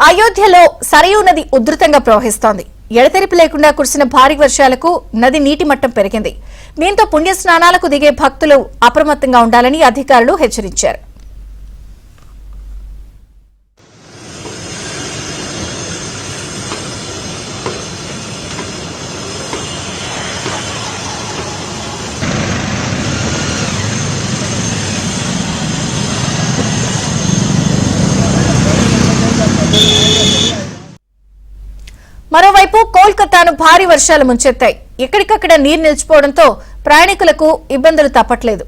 అయోధ్యలో సరయూ నది ఉధృతంగా ప్రవహిస్తోంది. ఎడతెరిపి లేకుండా కురిసిన భారీ వర్షాలకు నది నీటి మట్టం పెరిగింది. దీంతో పుణ్యస్నానాలకు దిగే భక్తులు అప్రమత్తంగా ఉండాలని అధికారులు హెచ్చరించారు. మరోవైపు కోల్కతాను భారీ వర్షాలు ముంచెత్తాయి. ఎక్కడికక్కడ నీరు నిలిచిపోవడంతో ప్రయాణికులకు ఇబ్బందులు తప్పట్లేదు.